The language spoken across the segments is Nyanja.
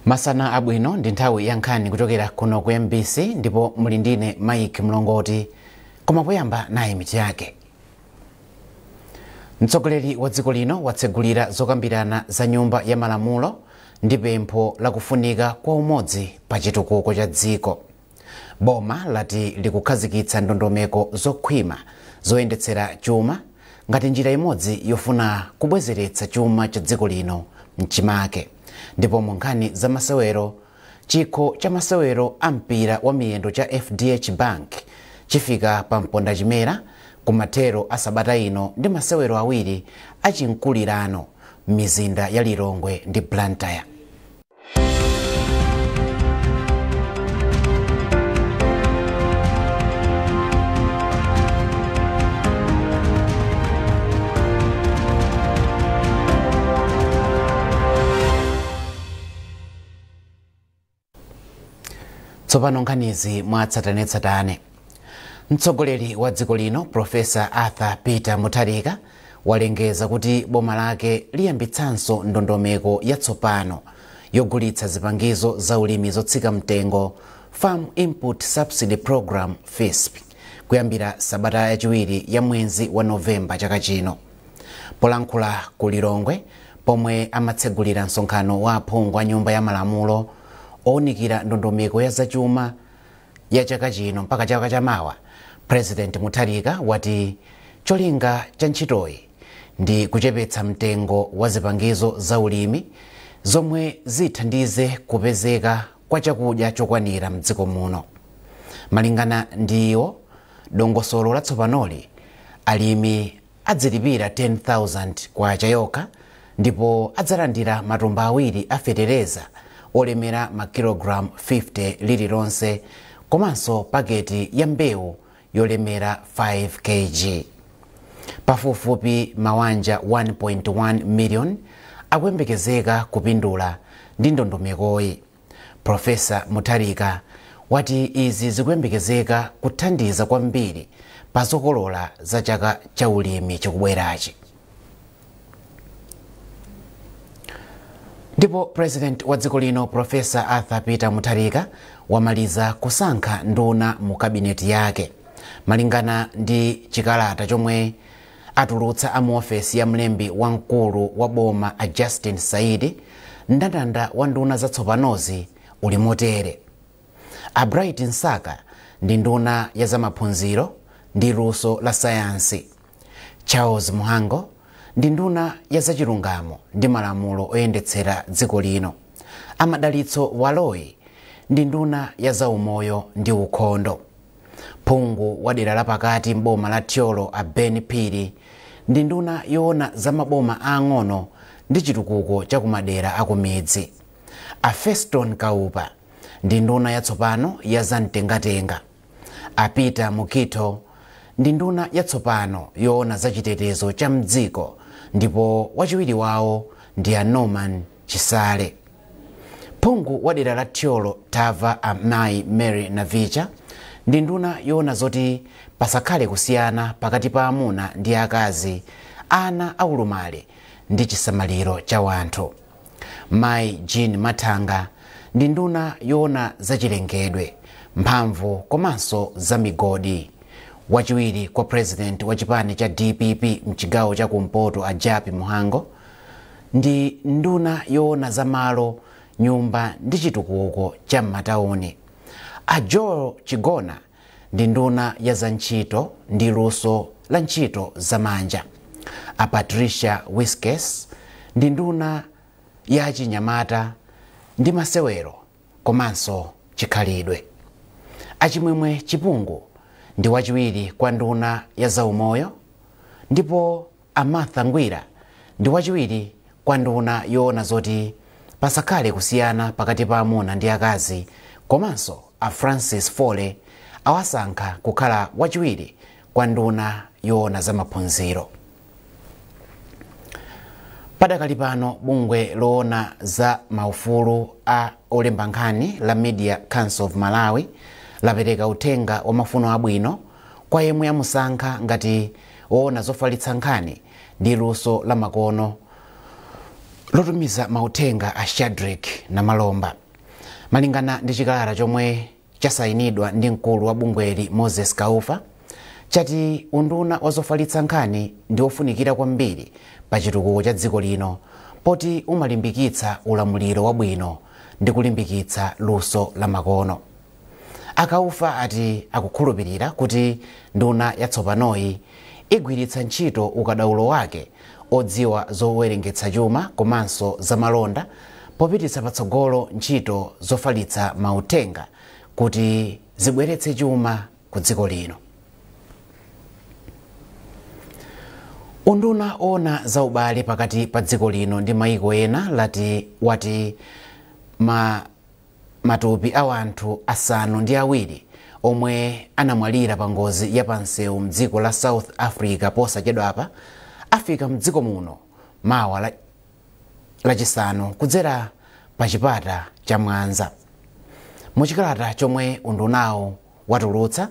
Masana abwino ndi nthawi ya nkhani kuchokera kuno ku MBC ndipo muli ndine Mike Mlongoti. Koma poyamba nayi mitu yake. Mtsogoleri wa dziko lino watsegulira zokambirana za nyumba ya malamulo ndi pempho la kufunika kwa umodzi pa chitukuko cha dziko. Boma lati likukhazikitsa ndondomeko zokhwima zoyendetsera chuma ngati njira imodzi yofuna kubwezeretsa chuma cha dziko lino mchimake. Ndipo mu nkhani za masewero, chikho cha masewero ampira wa miyendo cha FDH Bank chifika pa mpondachimera kumathero a sabata ino ndi masewero awiri achinkulirano mizinda ya Lilongwe ndi Blantyre. Tsopano nkhanizi mwatsatanetsatane. Mtsogoleri wa dziko lino Profesa Arthur Peter Mutharika walengeza kuti boma lake liyambitsanso ndondomeko yatsopano yogulitsa zipangizo za ulimi zotsika mtengo Farm Input Subsidy Program FISP kuyambira sabata yachiwiri ya mwezi wa Novemba chaka chino. Polankhula ku Lilongwe pomwe amatsegulira msonkhano wa aphungu a nyumba ya malamulo owunikira ndondomeko ya zachuma ya chaka chino mpaka chaka chamawa, President Mutharika wati cholinga cha ntchitoyi ndi kuchepetsa mtengo wa zipangizo za ulimi zomwe zithandize kupezeka kwa chakudya chokwanira mdziko muno. Malingana ndi iwo, dongosolo latsopanoli alimi adzilipira 10,000 kwa chayokha ndipo adzalandira matumba awiri a fetereza olemera makilogramu 50 lililonse komanso paketi ya mbewu yolemera 5 kg. Pafupifupi mawanja 1.1 million akuyembekezeka kupindula ndi ndondomekoyi. Profesa Mutharika wati izi zikuyembekezeka kuthandiza kwambiri pa zokolola za chaka cha ulimi chikubwerachi. Ndipo President wa dziko lino Profesa Arthur Peter Mutharika wamaliza kusankha nduna mu kabineti yake. Malingana ndi chikalata chomwe atulutsa amu ofesi ya mlembi wamkulu wa boma a Justin Saidi, ndandanda wa nduna zatsopanozi uli motere: a Bright Nsaka ndi nduna ya zamaphunziro ndi luso la sayansi, Charles Muhango ndi nduna ya zachilungamo ndi malamulo oyendetsera dziko lino, Amadalitso Waloi ndi nduna ya zaumoyo ndi ukhondo, phungu wa dera lapakati mboma la Tyolo a Ben Phiri ndi nduna yoona za maboma ang'ono ndi chitukuko cha kumadera akumidzi, a Feston Kaupa ndi nduna yatsopano ya zamtengatenga, a Peter Mukito ndi nduna yatsopano yoona za chitetezo cha mdziko ndipo wachiwiri wawo ndi a Norman Chisale. Phungu wa dera la Tyolo Tava Amayi Mary Navicha ndi nduna yoona zoti pasakhale kusiyana pakati pa amuna ndi akazi, ana aulumale ndi chisamaliro cha wanthu. Mayi Jean Mathanga ndi nduna yoona za chilengedwe, mphamvu komanso za migodi. Wachiwiri kwa President wa chipani cha DPP mchigawo cha kumpoto a Japi Muhango ndi nduna yoona za malo, nyumba ndi chitukuko cha matauni. A Joel Chigona ndi nduna ya za ntchito ndi luso la ntchito za manja. A Patricia Wiskes ndi nduna ya chinyamata ndi masewero komanso chikhalidwe. Achimwemwe Chipungu ndi wachiwiri kwa nduna ya zaumoyo ndipo a Martha Ngwira ndi wachiwiri kwa nduna yoona zoti pasakhale kusiyana pakati pa amuna ndi akazi komanso a Francis Fole awasankha kukhala wachiwiri kwa nduna yoona za maphunziro. Padakali pano bungwe loona za maufulu a olemba nkhani la Media Council of Malawi lapereka uthenga wa mafuno abwino kwa yemwe amusankha ngati woona zofalitsa nkhani ndi luso la makono lotumiza mauthenga a Shadrack na Malomba. Malingana ndi chikalata chomwe chasayinidwa ndi mkulu wa bungweli Moses Kaufa, chati unduna wazofalitsa nkhani ndi ofunikira kwambiri pa chitukuko cha dziko lino, poti umalimbikitsa ulamuliro wabwino ndi kulimbikitsa luso la makono. Akaufa ati akukhulupirira kuti nduna yatsopanoyi igwiritsa ntchito ukadaulo wake odziwa zowerengetsa chuma komanso zamalonda popititsa patsogolo ntchito zofalitsa mauthenga kuti zibweretse chuma ku dziko lino. Unduna ona za ubale pakati pa dziko lino ndi maiko ena wati matupi a wanthu asanu ndi awiri omwe anamwalira pa ngozi ya pansewu mdziko la South Africa posachedwapa afika mdziko muno mawa lachisanu kudzera pa chipata cha Mwanza. Muchikalata chomwe undunawo watulutsa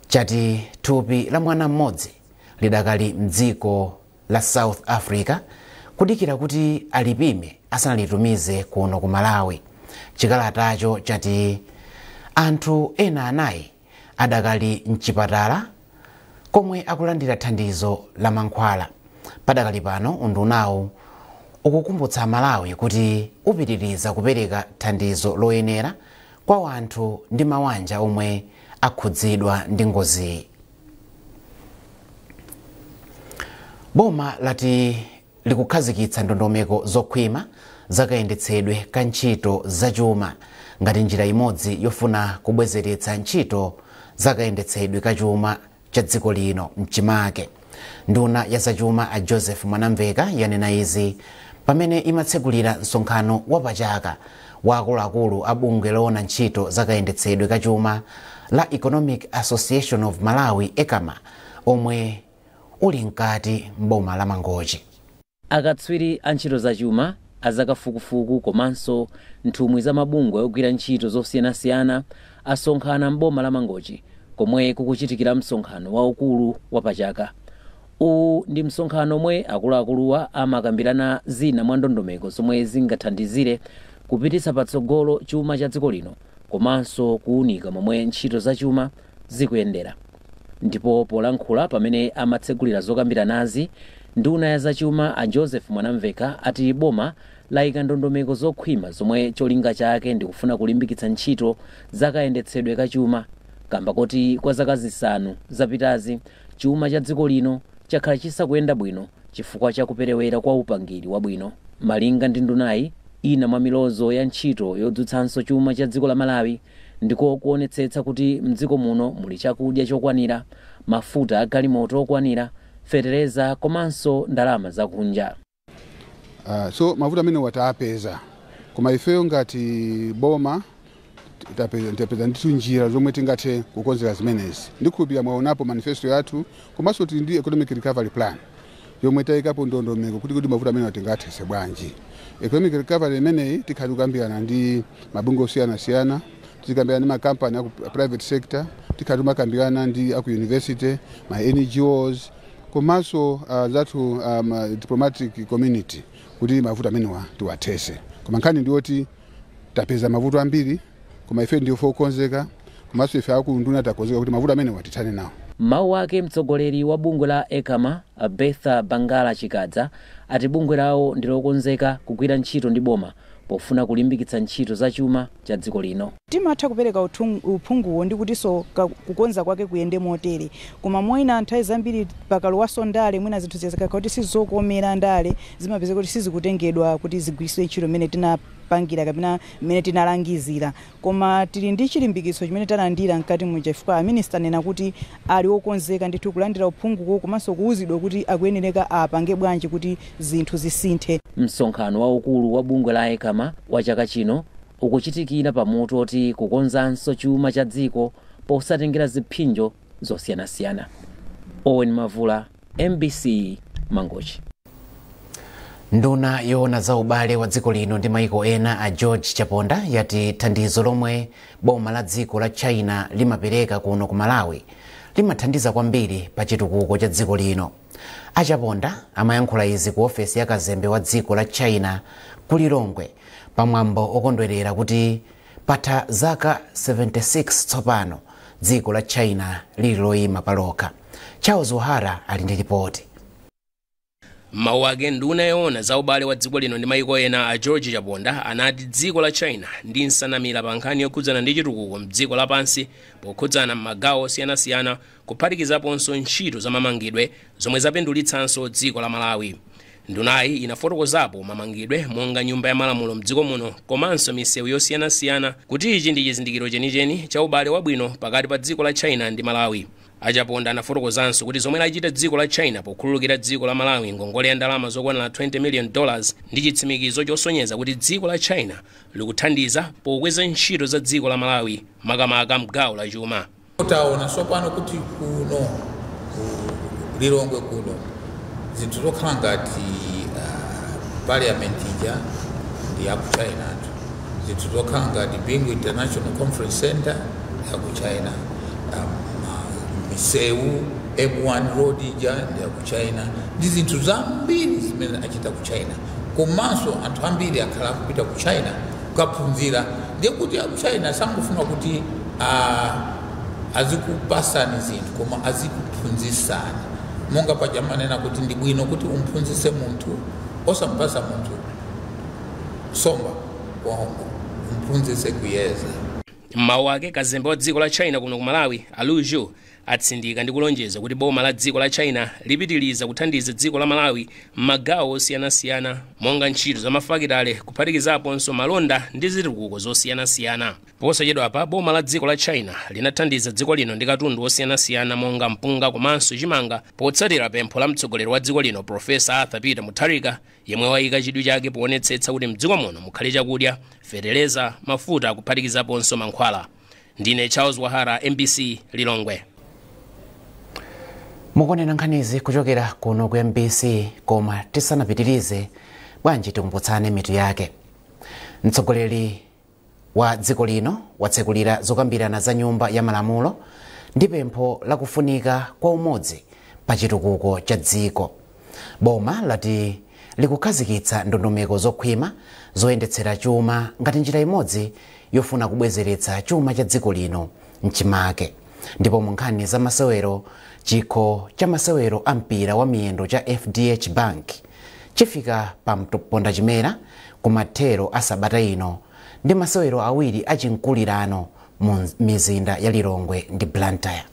chati thupi la mwana mmodzi lidakali mdziko la South Africa kudikira kuti alipime asanalitumize kuno ku Malawi. Chikalatacho chati anthu ena anayi adakali mchipatala komwe akulandira thandizo la mankhwala. Padakali pano undunawo ukukumbutsa Malawi kuti upitiriza kupereka thandizo loyenera kwa wanthu ndi mawanja omwe akhudzidwa ndi ngozi. Boma lati likukhazikitsa ndondomeko zokhwima zakayendetsedwe ka ntchito zachuma ngati njira imodzi yofuna kubwezeretsa ntchito zakayendetsedwe ka chuma cha dziko lino mchimake. Nduna ya zachuma a Joseph Mwanamveka yanena izi pamene imatsegulira msonkhano wapachaka wa akuluakulu a bungwe loona ntchito zakayendetsedwe ka chuma la Economic Association of Malawi ECAMA omwe uli mkati mboma la Mangochi. Akatswiri a ntchito zachuma azakafukufuku komanso nthumwi za mabungwe ogwira ntchito zosiyanasiyana asonkhana mboma la Mangochi komwe kukuchitikira msonkhano waukulu wapachaka. Uwu ndi msonkhano omwe akuluakuluwa amakambirana zina mwa ndondomeko zomwe zingathandizire kupititsa patsogolo chuma cha dziko lino komanso kuunika momwe ntchito zachuma zikuyendera. Ndipo polankhula pamene amatsegulira zokambiranazi, nduna ya zachuma a Joseph Mwanamveka ati boma layika ndondomeko zokhwima zomwe cholinga chake ndi kufuna kulimbikitsa ntchito zakayendetsedwe ka chuma, kamba kuti kwa zaka zisanu zapitazi chuma cha dziko lino chakhala chisakuyenda bwino chifukwa cha kuperewera kwa upangiri wabwino. Malinga ndi ndunayi, ina mwa milozo ya ntchito yodzutsanso chuma cha dziko la Malawi ndiko kuonetsetsa kuti mdziko muno muli chakudya chokwanira, mafuta agalimoto okwanira, fetereza komanso ndalama zakunja. So mafuta amene watapeza koma ifeyo ngati boma tapeza nditu njira zomwe tingathe kukonzera zimenezi. Ndikukhulupirira mwaonapo manifesto yathu komanso tili ndi economic recovery plan yomwe tayikapo ndondomeko kuti mafuta amene tingathese bwanji. Economic recovery imeneyi tikhali kukambirana ndi mabungwe osiyanasiyana, tikambirana ndi makampani aku private sector, tikhali kukambirana ndi aku university, ma NGOs komanso zathu diplomatic community kuti mafuta amene tiwathese. Koma nkhani ndioti tapeza mavuto ambiri koma ife ndiyo fokonzeka komanso ife akunduna takonzeka kuti mavuto amene watithane nawo. Mawu ake mtsogoleri wa bungwe la ECAMA Betha Bangala Chikadza ati bungwe lawo ndilokonzeka kugwira ntchito ndi boma pofuna kulimbikitsa ntchito zachuma cha dziko lino. Timatha kupereka uphunguwo ndi kutinso kukonza kwake kuyende motere. Koma moina nthawi zambiri pakalowaso ndale mwina zinthu ziyazika kuti sizokomera ndale zimapeza kuti sizikutengedwa kuti zigwiriswe ntchito mmene tinapangira kapena mmene tinalangizira. Koma tili ndi chilimbikitso chimene talandira mkati muja chifukwa a minister nena kuti ali okonzeka ndithu kulandira uphunguwo komanso kuwuzidwa kuti akuyenereka apange bwanji kuti zinthu zisinthe. Msonkhano waukulu wa bungwe la ECAMA wa chaka chino ukuchitikira pamutu oti kukonzanso chuma cha dziko posatengera ziphinjo zosiyanasiyana. Owen Mavula, MBC, Mangochi. Nduna yoona za ubale wa dziko lino ndi maiko ena a George Chaponda yati thandizo lomwe boma la dziko la China limapereka kuno ku Malawi limathandiza kwambiri pa chitukuko cha dziko lino. Achaponda amayankhula izi ku ofesi ya kazembe wa dziko la China ku Lilongwe pamwambo okondwerera kuti patha zaka 76 tsopano dziko la China lili loyima palokha. Charles Ohara ali ndi ripoti. Mawu ake nduna yoona za ubale wa dziko lino ndi mayiko ena a George Chaponda anati dziko la China ndi nsanamira pa nkhani yokhudzana ndi chitukuko mdziko lapansi pokhudzana m'magawo osiyanasiyana kuphatikizaponso ntchito za mamangidwe zomwe zapindulitsanso dziko la Malawi. Ndunayi inafotokozapo mamangidwe monga nyumba ya malamulo mdziko muno komanso misewu yosiyanasiyana kuti ichi ndi chizindikiro chenicheni cha ubale wabwino pakati pa dziko la China ndi Malawi. Achaponda anafotokozanso kuti zomwe lachita dziko la China pokhululukira dziko la Malawi ngongole ya ndalama zokwana $20 million ndi chitsimikizo chosonyeza kuti dziko la China likuthandiza pokweza ntchito za dziko la Malawi makamaka m'gawo la chuma. Taona sopano kuti kuno Lilongwe kuno zinthu zokhala ngati parliament ija ndi ya ku China, zinthu zokhala ngati Bingu International Conference Center ya ku China, misewu M1 road ija ndi ya ku China, ndi zinthu zambiri zimene achita ku China. Komanso anthu ambiri akhala kupita ku China kukaphunzira, ndiye kuti ku China sangofuna kuti azikupasani zinthu koma azikuphunzisani. Monga pajamanena kuti ndi bwino kuti umphunzise munthu osampasa munthu somba waongo, umphunzise kuyeza. Mawu ake kazembe wa dziko la China kuno ku Malawi Liu Zhu atsindika ndi kulonjeza kuti boma la dziko la China lipitiliza kuthandiza dziko la Malawi m'magawo osiyanasiyana monga ntchito za mafakitale kuphatikizaponso malonda ndi zitukuko zosiyanasiyana. Posachedwa apa boma la dziko la China linathandiza dziko lino ndi katundu osiyanasiyana monga mpunga komanso chimanga potsatira pempho la mtsogoleri wa dziko lino Profesa Arthur Peter Mutharika yemwe wayika chidwi chake poonetsetsa kuti mdziko muno mukhale chakudya, feteleza, mafuta kuphatikizaponso mankhwala. Ndine Charles Ohara, MBC Lilongwe. Mukonena nkhanizi kuchokera kuno ku MBC, koma tisanapitirize bwanji tikumbutsane mitu yake. Mtsogoleri wa dziko lino watsekulira zokambirana za nyumba ya malamulo ndi pempho la kufunika kwa umodzi pa chitukuko cha dziko. Boma lati likukhazikitsa ndondomeko zokhwima zoyendetsera chuma ngati njira imodzi yofuna kubwezeretsa chuma cha dziko lino mchimake. Ndipo mu nkhani za masewero, chikho cha masewero a mpira wa miyendo cha FDH Bank chifika pa mponda chimera kumathero a sabata ino ndi masewero awiri achinkulirano mu mizinda ya Lilongwe ndi Blantyre.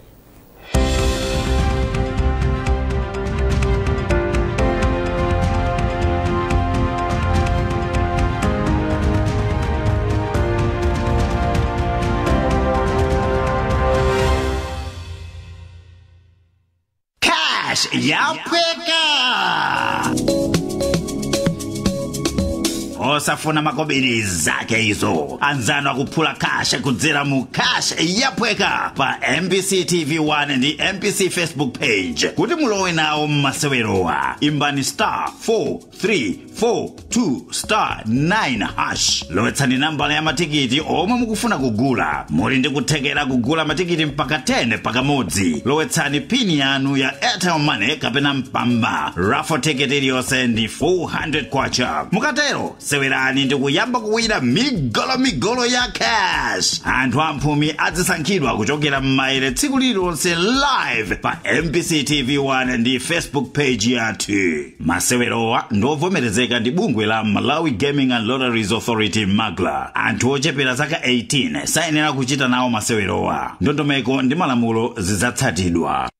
Yapweka osafuna makobiri zake hizo, anzano akuphula cash kudzera mu cash yapweka pa MBC TV1 ndi MBC Facebook page. Kuti mulowe nawo mmasewerowa imbani *4342*9#. Lowetsani nambala ya matikiti omwe mukufuna kugula. Muli ndi kuthekera kugula matikiti mpaka 10 pakamodzi. Lowetsani pini yanu ya Airtel Money kapena mpamba. Raffle ticket iliyonse ndi 400 kwacha. Mukatero sewerani ndi kuyamba kuwina migolo ya cash. Anthu amphumi azisankhidwa kuchokera m'maere tsiku lililonse live pa MBC TV1 ndi Facebook page yathu. Masewerowa ndovomerezeka ndi bungwe la Malawi Gaming and Lotteries Authority MAGLA. Anthu ochepera zaka 18 sayenera kuchita nawo masewerowa. Ndondomeko ndi malamulo zidzatsatidwa.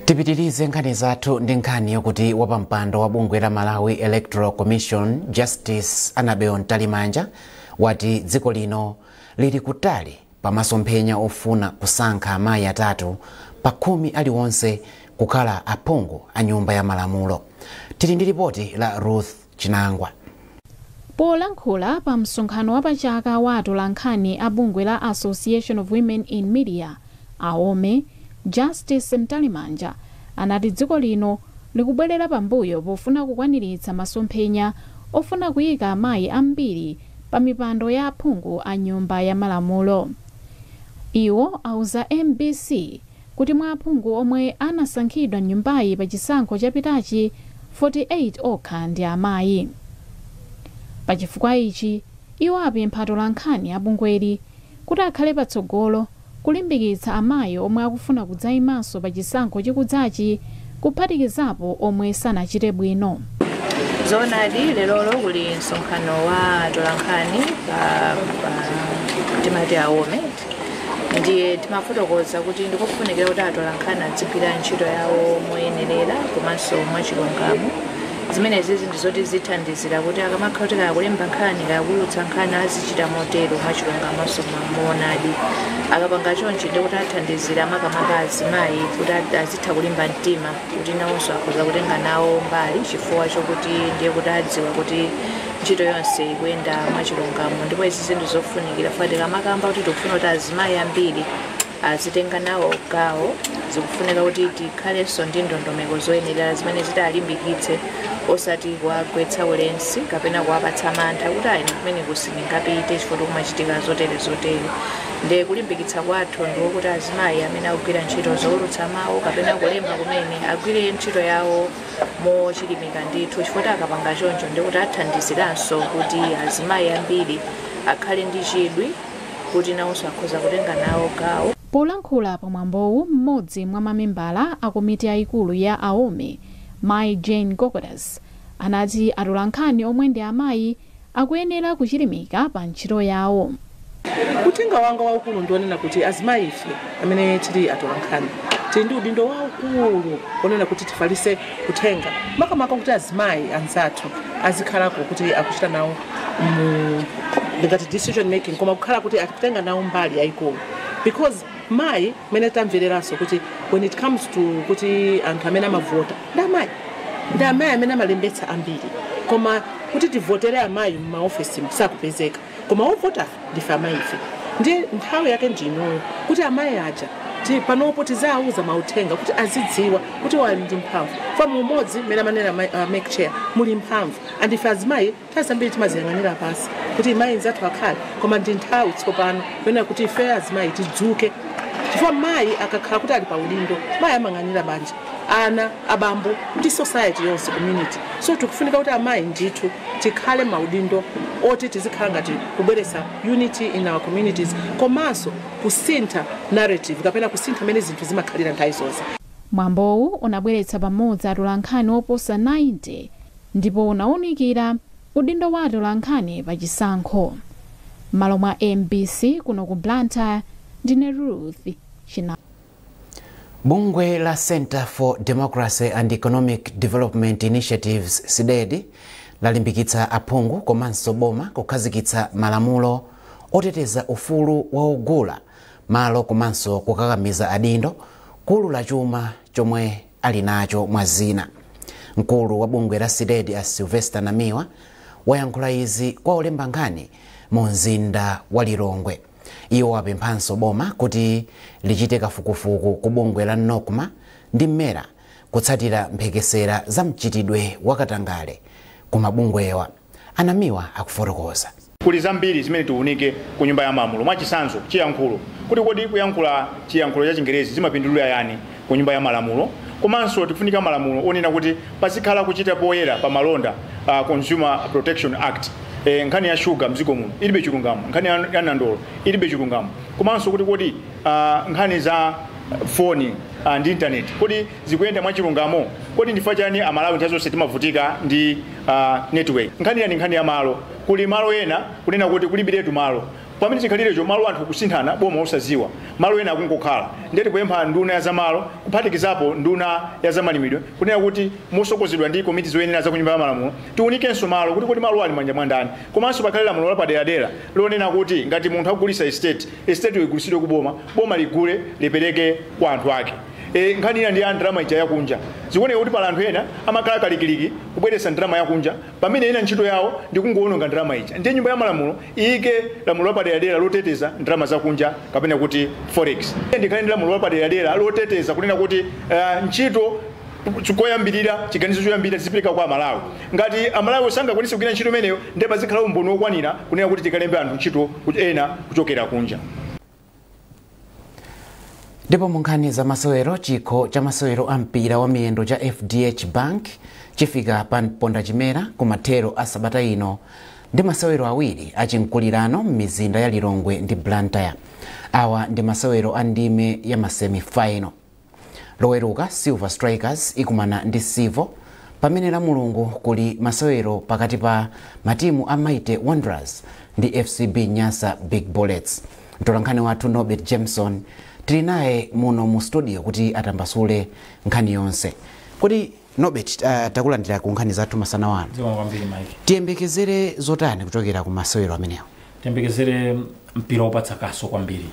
Tipitirize nkhani zathu ndi nkhani yokuti wapampando wa bungwe la Malawi Electoral Commission Justice Annabel Ntalimanja wati dziko lino lili kutali pa masomphenya ofuna kusankha amayi atatu pa 10 aliwonse kukhala aphungu a nyumba ya malamulo. Tili ndi ripoti la Ruth Chinangwa. Polankhula pa msonkhano wapachaka wa atolankhani a bungwe la Association of Women in Media AOME, Justice Mtalimanja anati dziko lino likubwerera pambuyo pofuna kukwaniritsa masomphenya ofuna kuyika amayi ambiri pa mipando ya aphungu a nyumba ya malamulo. Iwo auza MBC kuti mwa aphungu omwe anasankhidwa nyumbayi pa chisankho chapitachi 48 okha ndi amayi. Pachifukwa ichi iwo apempha atolankhani a bungweli kuti akhale patsogolo kulimbikitsa amayi omwe akufuna kudzayimanso pa chisankho chikudzachi kuphatikizapo omwe sanachite bwino. Zonadi lero kuli msonkhano wa atolankhani timati AOME ndiye timafotokoza kuti ndikofunikira kuti atolankhani adzigwira ntchito yawo moyenerera komanso mwachilungamo. Zimenezi ndizoti zithandizira kuti akamakhala kuti kakulemba nkhani kakulutsa nkhani azichita motero mwachilungamonso mwamonadi. Akapanga chonchi ndi kuti athandizira makamaka azimayi kuti azitha kulimba mtima kuti nawonso akhoza kutenga nawo mbali chifukwa chokuti ndiye kuti adziwa kuti ntchito yonse ikuyenda mwachilungamo. Ndipo izi zinthu zofunikira fati kamakamba kuti tikufuna kuti azimayi ambiri azitenga nawo gawo. Zikufunika kuti tikhalenso ndi ndondomeko zoyenera zimene zitalimbikitse osati kuwagwetsa ulensi kapena kuwapatsa mantha kuti ayi kumene kusindingapite chifukwa kumachitika zotere. Ndiye kulimbikitsa kwathu ndikuti azimayi amene akugwira ntchito zowulutsa mawu kapena kulemba kumene agwire ntchito yawo mochilimika ndithu chifukwa akapanga choncho ndikuti athandiziranso kuti azimayi ambiri akhale ndi chidwi kuti nawonso akhoza kutenga nawo gawo. Polankhula pamwambowu mmodzi mwa mamembala a komiti yayikulu ya AOME, Mai Jane Gogodas, anati atolankhani omwe ndi amayi akuyenera kuchilimika pa ntchito yawo. Uthenga wanga waukulu ndionena kuti azimayi ife amene tili atolankhani tili ndi udindo waukulu onena kuti tifalitse uthenga makamaka kuti azimayi anzathu azikhalako kuti akuchita nawo ngati decision making koma kukhala kuti akutenga nawo mbali yayikulu, because mayi mene tamvereranso kuti when it comes to kuti anthu amene amavota ndi amayi amene amalembetsa ambiri, koma kuti tivotere amayi m'maofesi sakupezeka, koma ovota ndife amayi ife. Ndi nthawi yake ndinoyo kuti amayi aja panopo tizawuza mauthenga kuti azidziwa kuti wali ndi mphamvu. Famu umodzi mene amanena make chair muli mphamvu, andife azimayi tazambiri timaziyang'anira pasi kuti mayi nzathu akhale, koma ndi nthawi tsopano yonena kuti ife azimayi tidzuke chifukwa mayi akakhala kuti ali pa udindo mayi amang'anira banja, ana, abambo ndi society yonse, community. So tikufunika kuti amayi ndithu tikhale maudindo oti tizikhala ngati kubweretsa unity in our communities komanso kusintha narrative kapena kusintha mene zinthu zimakhalira nthawi zonse. Mwambowu unabweretsa pamodzi atolankhani oposa 90 ndipo unawunikira udindo wa atolankhani pa chisankho. Malo mwa MBC kuno ku Blantyre, ndine Ruth China. Bungwe la Center for Democracy and Economic Development Initiatives CDED lalimbikitsa aphungu komanso boma kukhazikitsa malamulo oteteza ufulu wa ogula malo komanso kukakamiza adindo kuulula chuma chomwe ali nacho mwazina. Mkulu wa bungwe la CDED a Sylvester Namiwa wayankhula izi kwa olemba nkhani mu mzinda wa Lilongwe. Iwo apemphanso boma kuti lichite kafukufuku ku bungwe la NOCMA ndi mmera kutsatira mphekesera za mchitidwe wakatangale ku mabungwewa. Anamiwa akufotokoza. Kuli zambiri zimene tiunike ku nyumba ya malamulo mwachisanzo chiyankhulo kuti kodi kuyankhula chiyankhulo cha Chingerezi zimapindulira yani ku nyumba ya malamulo, komanso tikufunika malamulo onena kuti pazikhala kuchita poyera pa malonda Consumer Protection Act. Nkhani ya sugar mziko muno ilibe chilungamo, nkhani ya nandolo ilibe chilungamo, komanso kuti kodi nkhani za phone ndi internet kodi zikuyenda mwachilungamo, kodi ndifa chani amalawi nthawi timavutika ndi network. Nkhani ya malo, kuli malo ena kunena kuti kulibiretu malo pamene chikhalirecho malo anthu kusinthana boma osaziwa malo ena akungokhala. Ndeti kuyempha nduna ya zamalo kuphatikizapo nduna ya zamalimidwe kunena kuti mosokozedwa ndi komiti zoyenera za kunyumba ya malamulo tiunikenso malo kuti kodi malo ali manja mwandani, komanso pakhale lamulo lapaderadera lonena kuti ngati munthu akugulisa estate igulitsidwe ku boma ligule lipereke kwa anthu ake. nkhani ina ndi ya ndalama ija yakunja zikuoneka kuti pala anthu ena amakhala kalikiliki kubweretsa ndalama yakunja pamene ena ntchito yawo ndi kungoononga ndalama ija. Ndiye nyumba ya malamulo iyike lamulo lapaderadera loteteza ndalama zakunja kapena kuti forex. Ndikhale ndi lamulo lapaderadera loteteza kunena kuti ntchito koyambirira chiganizo choyambirira zipereka kwa Amalawi. Ngati Amalawi sangakwanise kugwira ntchito imeneyo ndiye pazikhala umboni wokwanira kunena kuti tikalembe anthu ntchito ena kuchokera kunja. Ndipo munkhani za masewero, chikho cha masewero a mpira wa miyendo cha FDH Bank chifika pa Mpondachimera kumathero a sabata ino ndi masewero awiri achinkulirano m'mizinda ya Lilongwe ndi Blantyre. Awa ndi masewero a ndime ya masemi-final. Loweruka Silver Strikers ikumana ndi Sivo, pamene la Mulungu kuli masewero pakati pa matimu a Mighty Wanderers ndi FCB Nyasa Big Bullets. Mtolankhani wathu Norbert Jameson tili naye muno mu studio kuti atambasule nkhani yonse. Kuti Norbert, takulandira ku nkhani zathu masana wano. Tiyembekezere zotani kuchokera ku masewero amenewo? Tiyembekezere mpira wopatsa kaso kwambiri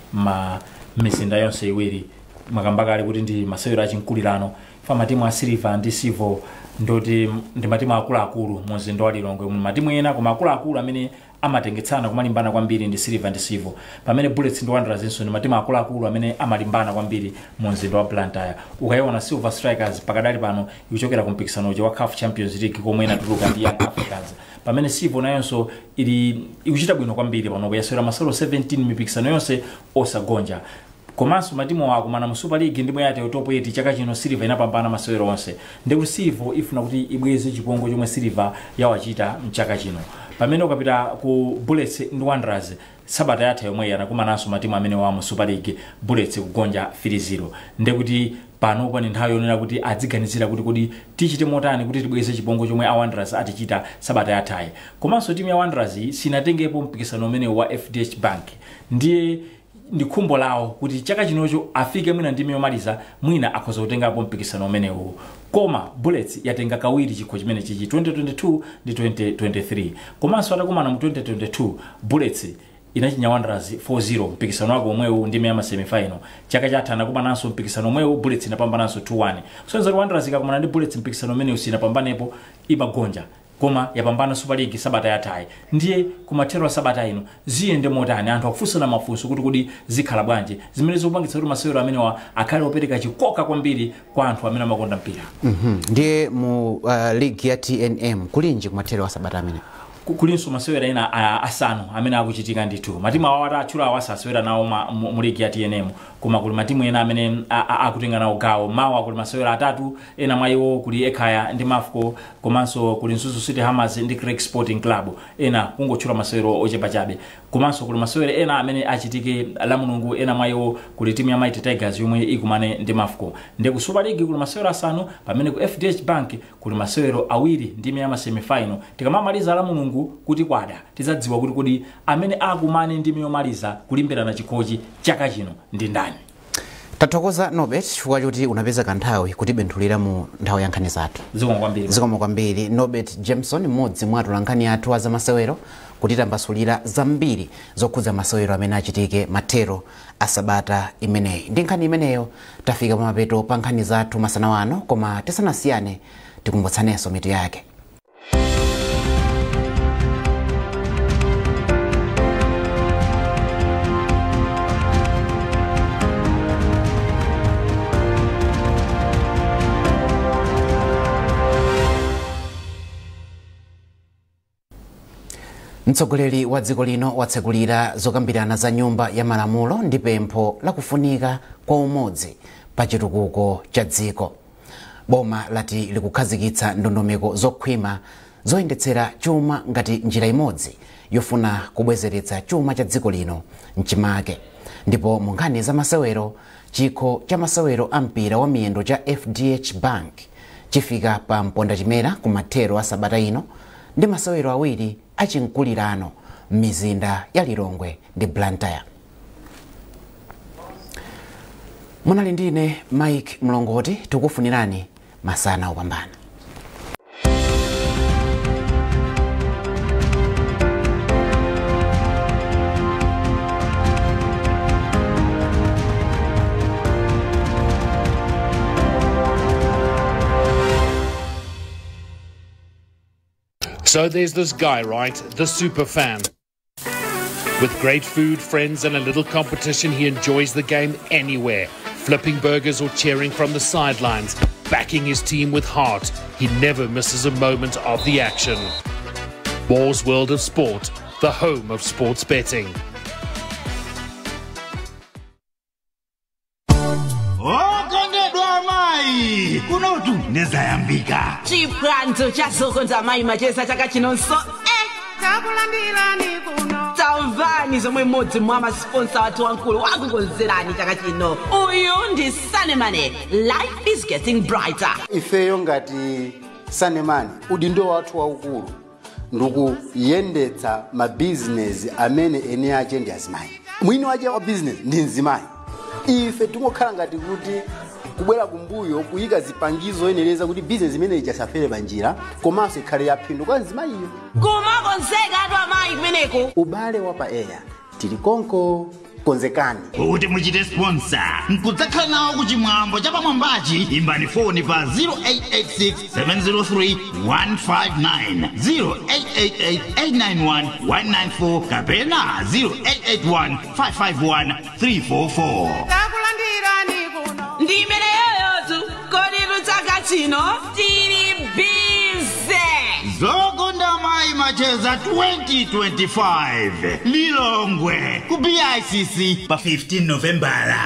mizinda yonse iwiri makambakale kuti ndi masewero achinkulirano fa matimu a Silver ndi Sivo ndoti ndi matimu akuluakulu mu mzinda wa Lilongwe. Matimu ena koma akuluakulu amene amatengetsana kumalimbana kwambiri ndi Silver ndi Sivo, pamene Bullets ndi Wanderers ndi matimu akuluakulu amene amalimbana kwambiri mu mzinda wa Blantyre. Ukayiona Silver Strikers pakadali pano ikuchokera ku mpikisano wa CAF Champions League komwe inatuluka ndi Young Africans, pamene Sivo nayonso ikuchita bwino kwambiri pano kuyasewera masewero 17 mipikisano yonse osagonja. Komanso matimu akumana mu Super League ndimwe yati top 8 chaka chino Silver inapambana masewero onse. Ndikuti Sivo ifuna kuti ibweze chipongo chomwe Silver yawachita mchaka chino. Pamene ukapita ku Bullets ndi Wanderers sabata yatha yomwe yanakumananso matimu amene wa mu Super League, Bullets kugonja 3-0. Ndikuti pano pani nthawi yonena kuti adziganizira kuti tichite motani kuti tibweze chipongo chomwe a Wanderers atichita sabata yathayi. Komanso timu ya Wanderers sinatengepo mpikisano umene wa FDH Bank. Ndiye ndi khumbo lawo kuti chaka chinocho afike mwina ndime yomaliza mwina akhoza kutengapo mpikisano umenewu. Koma Bullets yatenga kawiri chikho chimene chichi 2022 ndi 2023. Komanso atakumana mu 2022 Bullets inachinya Wanderers 4-0 mpikisano wako omwewu ndime ya masemi-final. Chaka chatha anakumananso mpikisano omwewu Bullets inapambananso 2-1. So nzati Wanderers ikakumana ndi Bullets mpikisano umenewu sinapambanepo imagonja. Koma yapambana Super League sabata yathayi. Ndiye kumathero sabata ino ziyende motani anthu akufunsana mafunso kuti zikhala bwanji zimene zikupangitsa kuti masewero amene akhale opereka chikoka kwambiri kwa anthu amene amakonda mpira. Ndiye mu league ya TNM kulinji kumathero sabata amene kulinso masewera ena asanu amene akuchitika ndithu. Matimu awata atchula awasasewera nawo mu league ya TNM, koma kuli matimu ena amene akutenga nawo gawo. Mawa kuli masewera atatu, ena mwa iwo kuli Ekhaya ndi Mafco, komanso kuli Nzuzu City Hammers ndi Craig Sporting Club, ena kungotchula masewero ochepa chabe. Komanso kuli masewera ena amene achitike la Mulungu, ena mwa iwo kuli timu ya Mighty Tigers yomwe ikumane ndi Mafco. Ndi ku Super League kuli masewera asanu, pamene ku FDH Bank kuli masewero awiri ndime ya masemi-final. Tikamamaliza la Mulungu kuti kwada tizadziwa kuti amene akumane ndime yomaliza kulimbirana chikhochi chaka chino ndi ndani. Tathokoza Norbert chifukwa choti unapeza kanthawi kuti benthulira mu nthawi ya nkhani zathu. Zikomo kwambiri Norbert Jameson, mmodzi mwa atolankhani athu za masewero, kuti tambasulira zambiri zokhudza masewero amene achitike mathero a sabata imeneyi. Ndi nkhani imeneyo tafika pamapeto pa nkhani zathu masana wano, koma tisanasiyane tikumbutsanenso mitu yake. Mtsogoleri wa dziko lino watsegulira zokambirana za nyumba ya malamulo ndi pempho la kufunika kwa umodzi pa chitukuko cha dziko. Boma lati likukhazikitsa ndondomeko zokhwima zoyendetsera chuma ngati njira imodzi yofuna kubwezeretsa chuma cha dziko lino mchimake. Ndipo mu nkhani za masewero, chikho cha masewero a mpira wa miyendo cha FDH Bank chifika pa Mpondachimera kumathero a sabata ino ndi masewero awiri achinkulirano m'mizinda ya Lilongwe ndi Blantyre. Munali ndine Mike Mlongoti, tikufunirani masana opambana. So there's this guy, right? The super fan. With great food, friends, and a little competition, he enjoys the game anywhere. Flipping burgers or cheering from the sidelines, backing his team with heart. He never misses a moment of the action. Moore's World of Sport, the home of sports betting. Kunotu nezayambika chipwanzo chazokonza mai machesa chakachinonso takulandirani kuno tamvani zomwe mmodzi mwa masponsa athu wankulu wakukonzerani chaka chino uyu ndi Sanemane. Life is getting brighter. Ifeyo ngati Sanemane udindo wathu waukulu ndikuyendetsa mabizinesi amene ene ache ndi azimayi. Mwini wache wa business ndi mzimayi. Ife tingokhala ngati kuti kubwera kumbuyo kuyika zipangizo zoyeneleza kuti business imene ichasafere panjira komanso ikhale yaphindu kwa mzimayiyo. Kumakonzeka athu amayi kumeneko. Ubale wa pa air tili konko konzekani. Kuti muchite sponsor nkudzakhala nawo kuchimwambo cha pamwambachi imbani foni pa 0886 703 159 0888 891 194 kapena 0881 551 344. Ndi imeneyoyotu kodi chaka chino tili bize zokonda mai macheza 2025 Lilongwe ku BICC pa 15 November.